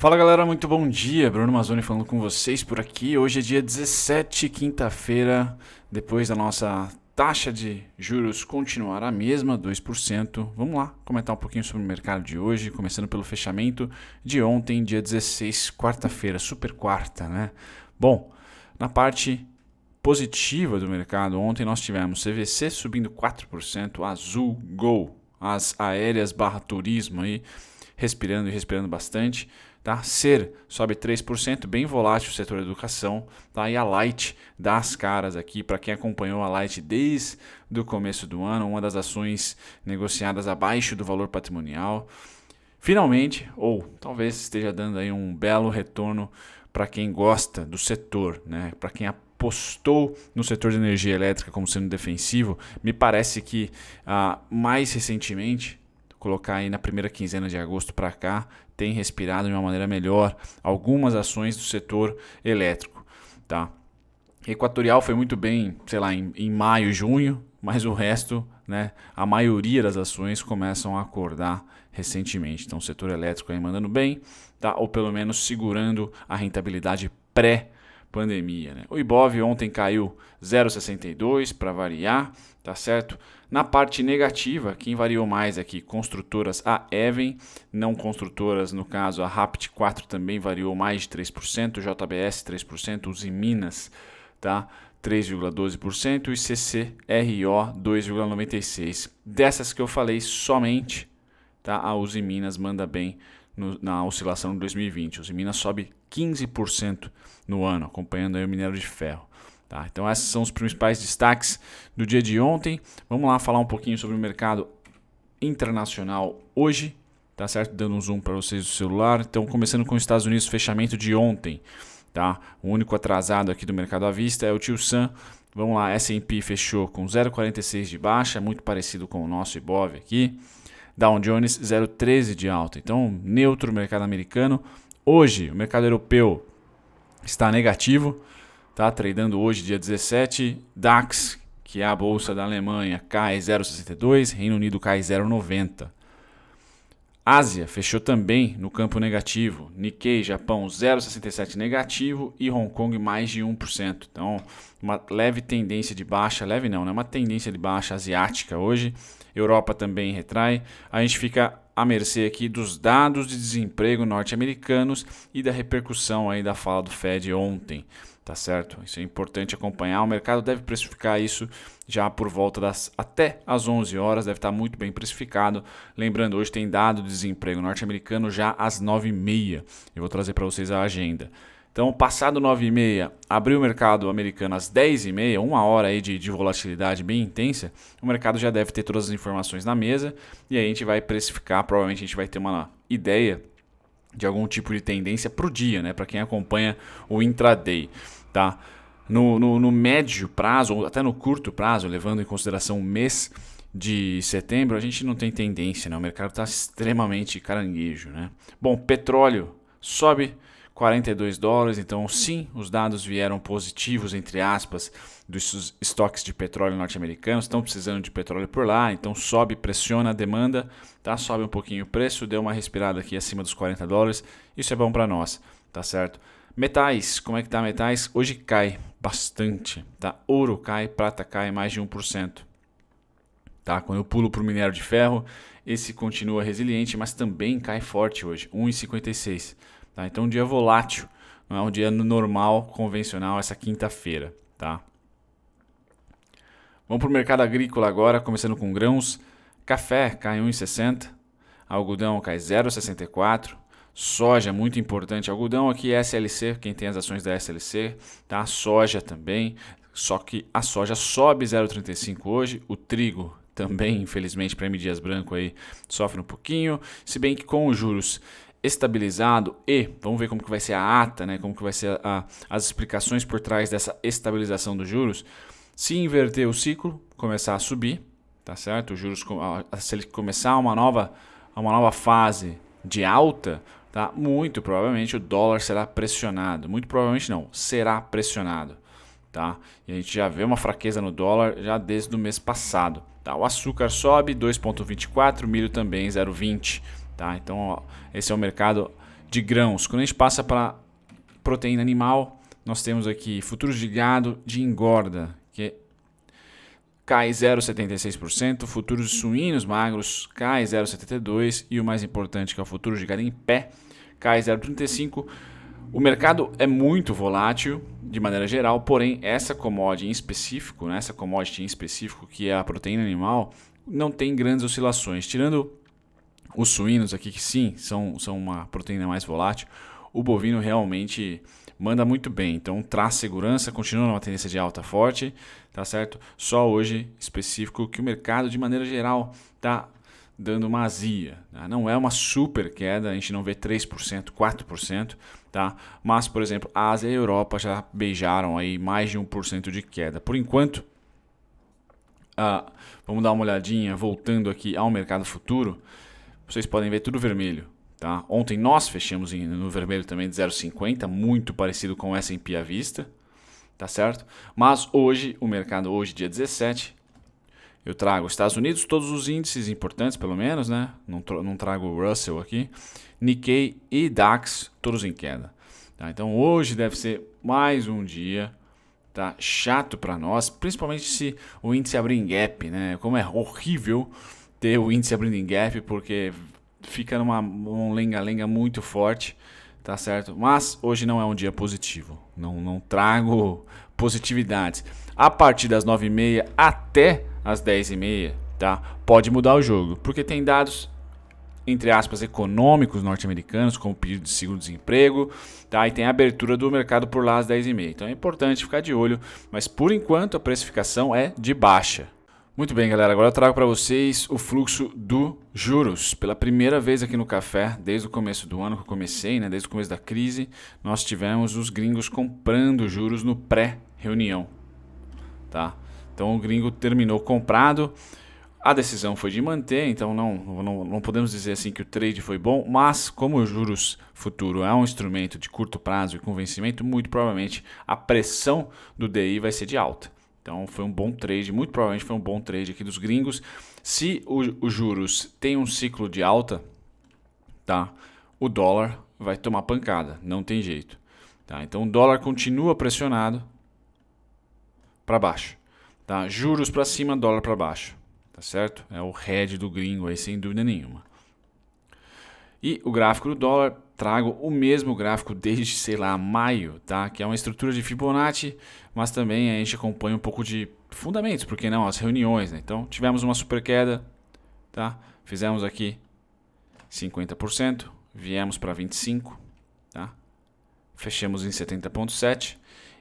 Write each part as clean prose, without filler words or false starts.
Fala galera, muito bom dia, Bruno Mazzoni falando com vocês por aqui. Hoje é dia 17, quinta-feira, depois da nossa taxa de juros continuar a mesma, 2%. Vamos lá comentar um pouquinho sobre o mercado de hoje, começando pelo fechamento de ontem, dia 16, quarta-feira, super quarta, né? Bom, na parte positiva do mercado, ontem nós tivemos CVC subindo 4%, Azul, Gol, as aéreas barra turismo aí, respirando bastante. Tá? Ser sobe 3%, bem volátil o setor educação. Tá? E a Light dá as caras aqui, para quem acompanhou a Light desde o começo do ano, uma das ações negociadas abaixo do valor patrimonial. Finalmente, ou talvez esteja dando aí um belo retorno para quem gosta do setor, né? Para quem apostou no setor de energia elétrica como sendo defensivo, me parece que mais recentemente, colocar aí na primeira quinzena de agosto para cá, tem respirado de uma maneira melhor algumas ações do setor elétrico. Tá? Equatorial foi muito bem, sei lá, em maio, junho, mas o resto, né, a maioria das ações começam a acordar recentemente. Então o setor elétrico aí mandando bem, tá? Ou pelo menos segurando a rentabilidade pré-pandemia. Né? O Ibov ontem caiu 0,62 para variar, tá certo? Na parte negativa, quem variou mais aqui? Construtoras, a Even, não construtoras, no caso a Rapt 4 também variou mais de 3%, JBS 3%, Usiminas, tá? 3,12% e CCRO 2,96%. Dessas que eu falei somente, tá? A Usiminas manda bem na oscilação de 2020. A Usiminas sobe 15% no ano, acompanhando aí o minério de ferro. Tá, então esses são os principais destaques do dia de ontem. Vamos lá falar um pouquinho sobre o mercado internacional hoje, tá certo? Dando um zoom para vocês do celular. Então começando com os Estados Unidos, fechamento de ontem, tá? O único atrasado aqui do mercado à vista é o Tio Sam. Vamos lá, S&P fechou com 0,46 de baixa, muito parecido com o nosso Ibov aqui. Dow Jones 0,13 de alta. Então neutro o mercado americano. Hoje o mercado europeu está negativo. Tá tradando hoje, dia 17, DAX, que é a bolsa da Alemanha, cai 0,62, Reino Unido cai 0,90. Ásia fechou também no campo negativo, Nikkei, Japão 0,67 negativo e Hong Kong mais de 1%. Então, uma leve tendência de baixa, leve não, né? Uma tendência de baixa asiática hoje. Europa também retrai. A gente fica à mercê aqui dos dados de desemprego norte-americanos e da repercussão aí da fala do Fed ontem. Tá certo? Isso é importante acompanhar. O mercado deve precificar isso já por volta até às 11 horas, deve estar muito bem precificado. Lembrando, hoje tem dado de desemprego norte-americano já às 9h30. Eu vou trazer para vocês a agenda. Então, passado 9h30, abriu o mercado americano às 10h30, uma hora aí de volatilidade bem intensa, o mercado já deve ter todas as informações na mesa e aí a gente vai precificar, provavelmente a gente vai ter uma ideia de algum tipo de tendência para o dia, né? Para quem acompanha o intraday. Tá? No médio prazo, ou até no curto prazo, levando em consideração o mês de setembro, a gente não tem tendência, né? O mercado está extremamente caranguejo. Né? Bom, petróleo sobe $42, então sim, os dados vieram positivos, entre aspas, dos estoques de petróleo norte-americanos, estão precisando de petróleo por lá, então sobe, pressiona a demanda, tá? Sobe um pouquinho o preço, deu uma respirada aqui acima dos $40, isso é bom para nós, tá certo? Metais, como é que tá metais? Hoje cai bastante, tá? Ouro cai, prata cai mais de 1%. Tá? Quando eu pulo para o minério de ferro, esse continua resiliente, mas também cai forte hoje, 1,56. Tá? Então um dia volátil, não é um dia normal, convencional, essa quinta-feira. Tá? Vamos para o mercado agrícola agora, começando com grãos. Café cai 1,60, algodão cai 0,64. Soja, muito importante. Algodão aqui é SLC, quem tem as ações da SLC. Tá? Soja também, só que a soja sobe 0,35 hoje. O trigo também, infelizmente, para M. Dias Branco aí, sofre um pouquinho. Se bem que com os juros estabilizado e vamos ver como que vai ser a ata, né? Como que vai ser as explicações por trás dessa estabilização dos juros. Se inverter o ciclo, começar a subir, tá certo? Os juros, se ele começar uma nova fase de alta, tá? Muito provavelmente o dólar será pressionado. Muito provavelmente não, será pressionado. Tá? E a gente já vê uma fraqueza no dólar já desde o mês passado. Tá? O açúcar sobe 2,24, milho também 0,20. Tá? Então esse é o mercado de grãos. Quando a gente passa para proteína animal, nós temos aqui futuros de gado de engorda, que cai 0,76%, futuros de suínos magros cai 0,72% e o mais importante, que é o futuro de gado em pé, cai 0,35%. O mercado é muito volátil de maneira geral, porém essa commodity em específico, que é a proteína animal, não tem grandes oscilações. Tirando os suínos aqui, que sim, são uma proteína mais volátil, o bovino realmente manda muito bem. Então traz segurança, continua numa tendência de alta forte, tá certo? Só hoje específico que o mercado de maneira geral está dando uma azia, tá? Não é uma super queda, a gente não vê 3%, 4%, tá? Mas, por exemplo, a Ásia e a Europa já beijaram aí mais de 1% de queda. Por enquanto, vamos dar uma olhadinha, voltando aqui ao mercado futuro, vocês podem ver tudo vermelho. Tá? Ontem nós fechamos no vermelho também de 0,50, muito parecido com o S&P à vista, tá certo? Mas hoje, o mercado hoje, dia 17, eu trago Estados Unidos, todos os índices importantes pelo menos, né? Não trago o Russell aqui, Nikkei e DAX, todos em queda. Tá? Então hoje deve ser mais um dia, tá? Chato para nós, principalmente se o índice abrir em gap, né? Como é horrível ter o índice abrindo em gap, porque fica um lenga-lenga muito forte, tá certo? Mas hoje não é um dia positivo, não trago positividades. A partir das 9h30 até as 10h30, tá? Pode mudar o jogo, porque tem dados, entre aspas, econômicos norte-americanos, como pedido de seguro-desemprego, tá? E tem a abertura do mercado por lá às 10h30. Então é importante ficar de olho, mas por enquanto a precificação é de baixa. Muito bem, galera, agora eu trago para vocês o fluxo do juros. Pela primeira vez aqui no Café, desde o começo do ano que eu comecei, né, desde o começo da crise, nós tivemos os gringos comprando juros no pré-reunião. Tá? Então o gringo terminou comprado, a decisão foi de manter, então não podemos dizer assim que o trade foi bom, mas como o juros futuro é um instrumento de curto prazo e com vencimento, muito provavelmente a pressão do DI vai ser de alta. Então foi um bom trade, muito provavelmente foi um bom trade aqui dos gringos. Se os juros tem um ciclo de alta, tá? O dólar vai tomar pancada, não tem jeito. Tá? Então o dólar continua pressionado para baixo. Tá? Juros para cima, dólar para baixo. Tá certo? É o head do gringo aí, sem dúvida nenhuma. E o gráfico do dólar, trago o mesmo gráfico desde, sei lá, maio, tá? Que é uma estrutura de Fibonacci, mas também a gente acompanha um pouco de fundamentos, porque não, as reuniões, né? Então, tivemos uma super queda, tá? Fizemos aqui 50%, viemos para 25%, tá? Fechamos em 70,7%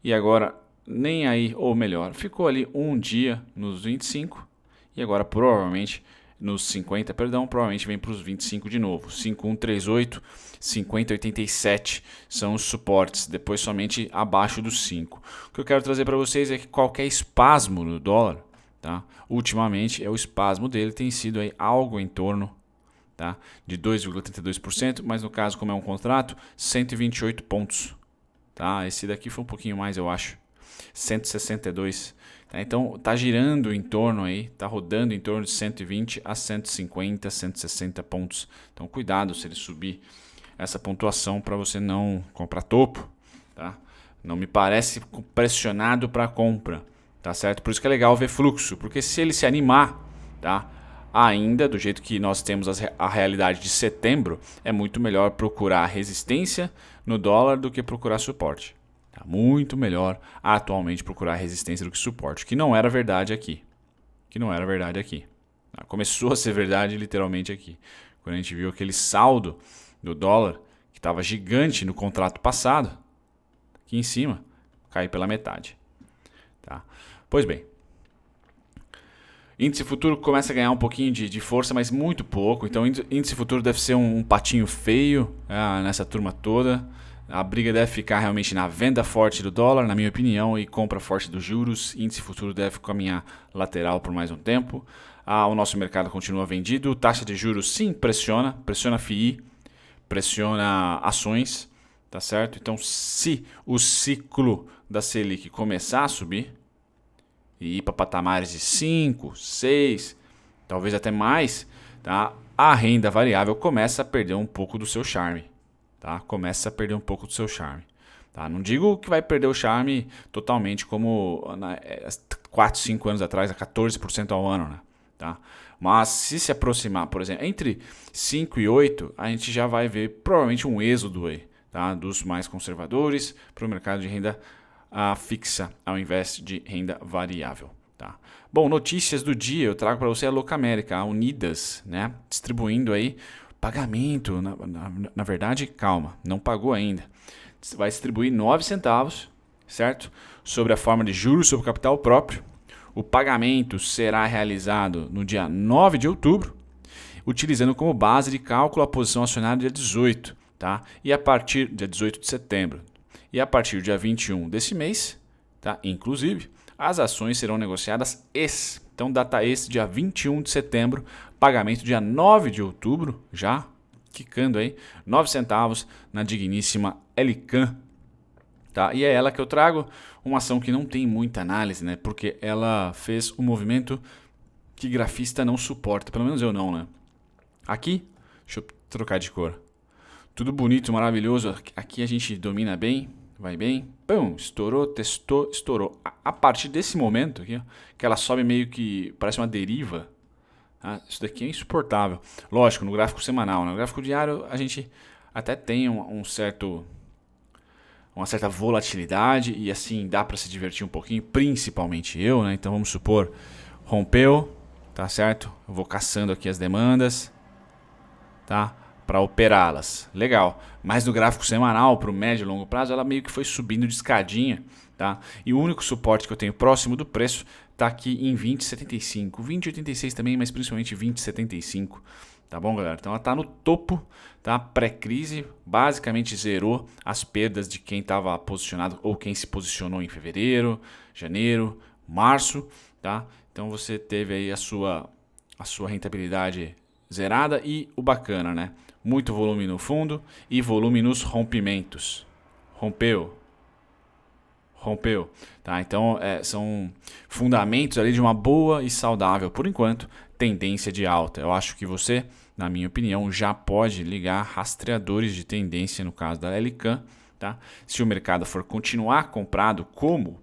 e agora nem aí, ou melhor, ficou ali um dia nos 25 e agora provavelmente nos 50, provavelmente vem para os 25 de novo. 5138, 5087 são os suportes, depois somente abaixo dos 5. O que eu quero trazer para vocês é que qualquer espasmo no dólar, tá? Ultimamente o espasmo dele tem sido aí algo em torno, tá? De 2,32%, mas no caso, como é um contrato, 128 pontos. Tá? Esse daqui foi um pouquinho mais, eu acho. 162. Tá? Então está girando em torno aí, está rodando em torno de 120 a 150, 160 pontos. Então cuidado se ele subir essa pontuação para você não comprar topo, tá? Não me parece pressionado para compra, tá certo? Por isso que é legal ver fluxo, porque se ele se animar, tá? Ainda do jeito que nós temos a realidade de setembro, é muito melhor procurar resistência no dólar do que procurar suporte. Tá muito melhor atualmente procurar resistência do que suporte, que não era verdade aqui. Tá? Começou a ser verdade literalmente aqui. Quando a gente viu aquele saldo do dólar, que estava gigante no contrato passado, aqui em cima, cair pela metade. Tá? Pois bem, índice futuro começa a ganhar um pouquinho de força, mas muito pouco. Então índice futuro deve ser um patinho feio nessa turma toda. A briga deve ficar realmente na venda forte do dólar, na minha opinião, e compra forte dos juros. Índice futuro deve caminhar lateral por mais um tempo. O nosso mercado continua vendido. Taxa de juros sim pressiona FII, pressiona ações, tá certo? Então se o ciclo da Selic começar a subir e ir para patamares de 5, 6, talvez até mais, tá? A renda variável começa a perder um pouco do seu charme. tá? Começa a perder um pouco do seu charme. Tá? Não digo que vai perder o charme totalmente como 4, 5 anos atrás, a 14% ao ano, né? Tá? Mas se aproximar, por exemplo, entre 5 e 8, a gente já vai ver provavelmente um êxodo aí, tá? Dos mais conservadores para o mercado de renda fixa ao invés de renda variável. Tá? Bom, notícias do dia, eu trago para você a Locamérica, a Unidas, né? Distribuindo aí pagamento, na verdade, calma, não pagou ainda. Vai distribuir 9 centavos, certo? Sobre a forma de juros sobre capital próprio. O pagamento será realizado no dia 9 de outubro, utilizando como base de cálculo a posição acionária dia 18, tá? E a partir dia 18 de setembro. E a partir do dia 21 desse mês, tá? Inclusive, as ações serão negociadas então data dia 21 de setembro, pagamento dia 9 de outubro, já quicando aí, 9 centavos na digníssima Elican. Tá? E é ela que eu trago, uma ação que não tem muita análise, né? Porque ela fez um movimento que grafista não suporta, pelo menos eu não, né? Aqui, deixa eu trocar de cor. Tudo bonito, maravilhoso, aqui a gente domina bem, vai bem, pum, estourou, testou, estourou. A partir desse momento aqui, ó, que ela sobe meio que parece uma deriva, tá? Isso daqui é insuportável. Lógico, no gráfico semanal, no gráfico diário a gente até tem uma certa volatilidade e assim dá para se divertir um pouquinho, principalmente eu, né? Então vamos supor, rompeu, tá certo? Eu vou caçando aqui as demandas, tá? Para operá-las. Legal. Mas no gráfico semanal, para o médio e longo prazo, ela meio que foi subindo de escadinha, tá? E o único suporte que eu tenho próximo do preço está aqui em 20,75. 20,86 também, mas principalmente 20,75. Tá bom, galera? Então ela está no topo, tá? Pré-crise, basicamente zerou as perdas de quem estava posicionado ou quem se posicionou em fevereiro, janeiro, março, tá? Então você teve aí a sua rentabilidade zerada e o bacana, né? Muito volume no fundo e volume nos rompimentos. Rompeu, tá? Então são fundamentos ali de uma boa e saudável, por enquanto, tendência de alta. Eu acho que você, na minha opinião, já pode ligar rastreadores de tendência no caso da Elican, tá? Se o mercado for continuar comprado como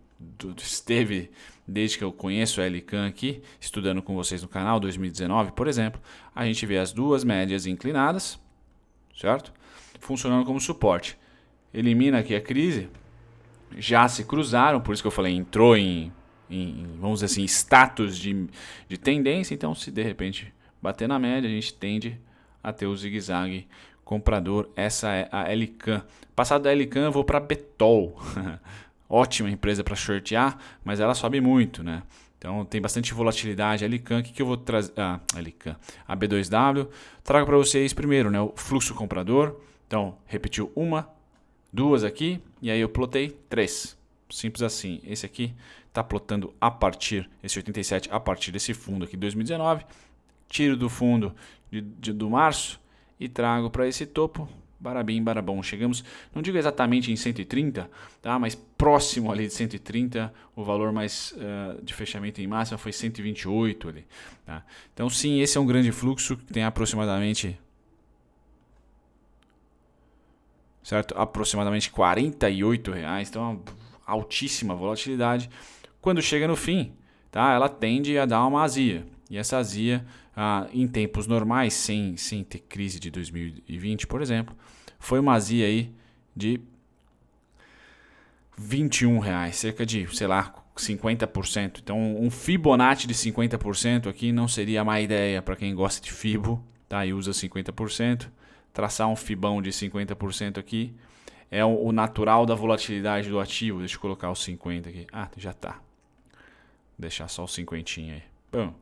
esteve desde que eu conheço a Elican aqui, estudando com vocês no canal, 2019, por exemplo, a gente vê as duas médias inclinadas, certo? Funcionando como suporte. Elimina aqui a crise, já se cruzaram, por isso que eu falei, entrou em vamos dizer assim, status de tendência, então se de repente bater na média, a gente tende a ter o zigue-zague comprador. Essa é a Elican. Passado da Elican, eu vou para Betol. Ótima empresa para shortear, mas ela sobe muito, né? Então tem bastante volatilidade. A Elican, o que eu vou trazer? Elican, a B2W. Trago para vocês primeiro, né, o fluxo comprador. Então, repetiu uma, duas aqui, e aí eu plotei 3. Simples assim. Esse aqui está plotando a partir, esse 87 a partir desse fundo aqui, 2019. Tiro do fundo do março e trago para esse topo. Barabim, barabom. Chegamos, não digo exatamente em 130, tá? Mas próximo ali de 130. O valor mais de fechamento em máxima foi 128 ali. Tá? Então sim, esse é um grande fluxo que tem aproximadamente... certo? Aproximadamente R$48. Então, uma altíssima volatilidade. Quando chega no fim, tá? Ela tende a dar uma azia. E essa azia, em tempos normais, sem ter crise de 2020, por exemplo, foi uma azia aí de R$21, cerca de, sei lá, 50%. Então, um Fibonacci de 50% aqui não seria a má ideia para quem gosta de Fibo, tá? E usa 50%. Traçar um Fibão de 50% aqui é o natural da volatilidade do ativo. Deixa eu colocar o 50 aqui. Já tá. Deixar só o 50 aí. Bom,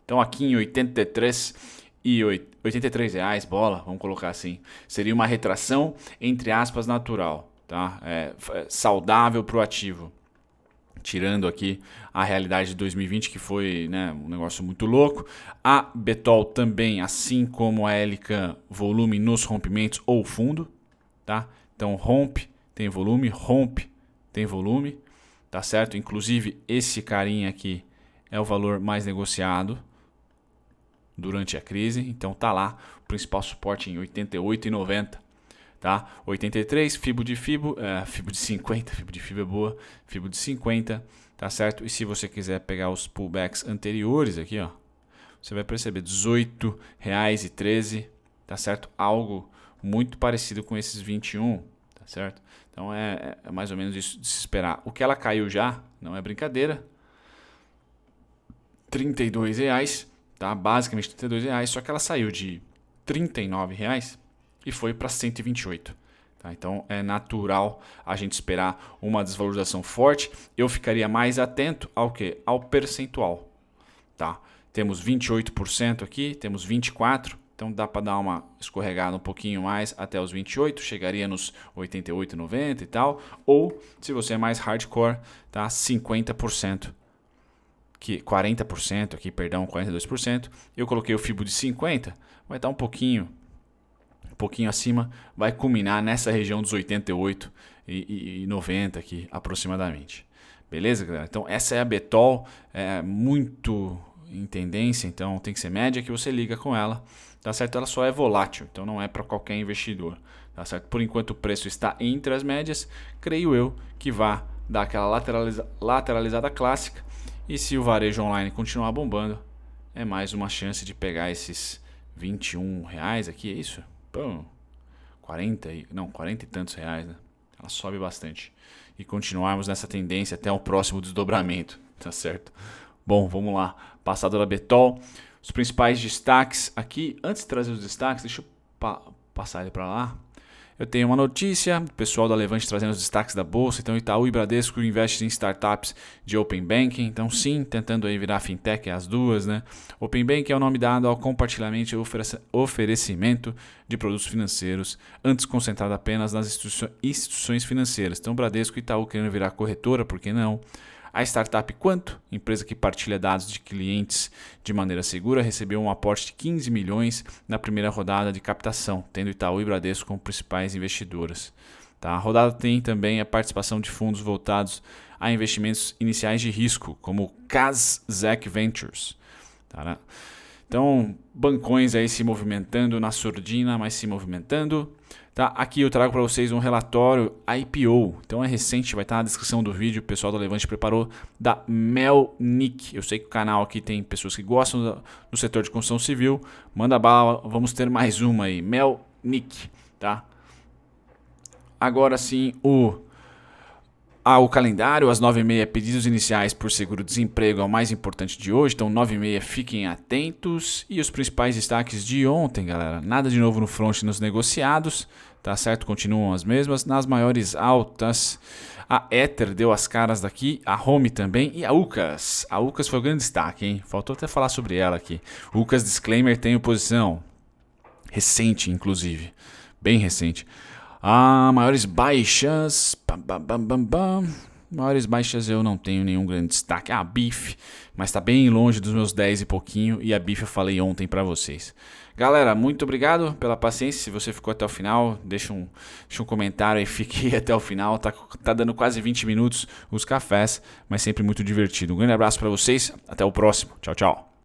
então aqui em 83 e R$83, bola, vamos colocar assim, seria uma retração, entre aspas, natural, tá? Saudável para o ativo. Tirando aqui a realidade de 2020, que foi, né, um negócio muito louco. A Betol também, assim como a Elican, volume nos rompimentos ou fundo, tá? Então rompe, tem volume, tá certo? Inclusive esse carinha aqui é o valor mais negociado durante a crise, então tá lá o principal suporte em 88,90, tá? 83, Fibo de 50, Fibo de Fibo é boa, Fibo de 50, tá certo? E se você quiser pegar os pullbacks anteriores aqui, ó, você vai perceber R$18,13, tá certo? Algo muito parecido com esses 21, tá certo? Então é mais ou menos isso de se esperar. O que ela caiu já, não é brincadeira, R$32, tá? Basicamente R$32, só que ela saiu de R$39 e foi para 128. Tá? Então é natural a gente esperar uma desvalorização forte. Eu ficaria mais atento ao que? Ao percentual. Tá? Temos 28% aqui, temos 24%. Então dá para dar uma escorregada um pouquinho mais até os 28, chegaria nos 88, 90 e tal. Ou, se você é mais hardcore, tá? 50%. 40% aqui, perdão, 42%. Eu coloquei o Fibo de 50, vai estar um pouquinho acima, vai culminar nessa região dos 88 e 90 aqui aproximadamente. Beleza, galera? Então essa é a Betol, é muito em tendência, então tem que ser média que você liga com ela, tá certo? Ela só é volátil, então não é para qualquer investidor, tá certo? Por enquanto o preço está entre as médias, creio eu que vá dar aquela lateralizada clássica, e se o varejo online continuar bombando, é mais uma chance de pegar esses R$21 aqui, é isso? Pô, 40 e tantos reais, né? Ela sobe bastante. E continuarmos nessa tendência até o próximo desdobramento, tá certo? Bom, vamos lá. Passado da Betol. Os principais destaques aqui. Antes de trazer os destaques, deixa eu passar ele para lá. Eu tenho uma notícia, o pessoal da Levante trazendo os destaques da Bolsa. Então, Itaú e Bradesco investem em startups de Open Banking. Então, sim, tentando aí virar fintech, as duas, né? Open Banking é o nome dado ao compartilhamento e oferecimento de produtos financeiros, antes concentrado apenas nas instituições financeiras. Então, Bradesco e Itaú querendo virar corretora, por que não? A startup Quanto, empresa que partilha dados de clientes de maneira segura, recebeu um aporte de 15 milhões na primeira rodada de captação, tendo Itaú e Bradesco como principais investidoras. Tá? A rodada tem também a participação de fundos voltados a investimentos iniciais de risco, como o Kazakh Ventures. Tá, né? Então, bancões aí se movimentando na surdina, mas se movimentando. Tá? Aqui eu trago para vocês um relatório IPO, então é recente, vai estar na descrição do vídeo, o pessoal da Levante preparou, da Melnick. Eu sei que o canal aqui tem pessoas que gostam do setor de construção civil, manda bala, vamos ter mais uma aí, Melnick. Tá? Agora sim, o calendário, às 9h30, pedidos iniciais por seguro-desemprego é o mais importante de hoje, então 9h30 fiquem atentos. E os principais destaques de ontem, galera, nada de novo no front nos negociados, tá certo? Continuam as mesmas. Nas maiores altas, a Ether deu as caras daqui, a Home também e a UCAS. A UCAS foi o grande destaque, hein? Faltou até falar sobre ela aqui. UCAS, disclaimer, tem posição recente, inclusive, bem recente. Maiores baixas. Maiores baixas eu não tenho nenhum grande destaque. A BIF, mas está bem longe dos meus 10 e pouquinho. E a BIF eu falei ontem para vocês. Galera, muito obrigado pela paciência. Se você ficou até o final, deixa um comentário aí. Fiquei até o final. Tá dando quase 20 minutos os cafés, mas sempre muito divertido. Um grande abraço para vocês. Até o próximo. Tchau, tchau.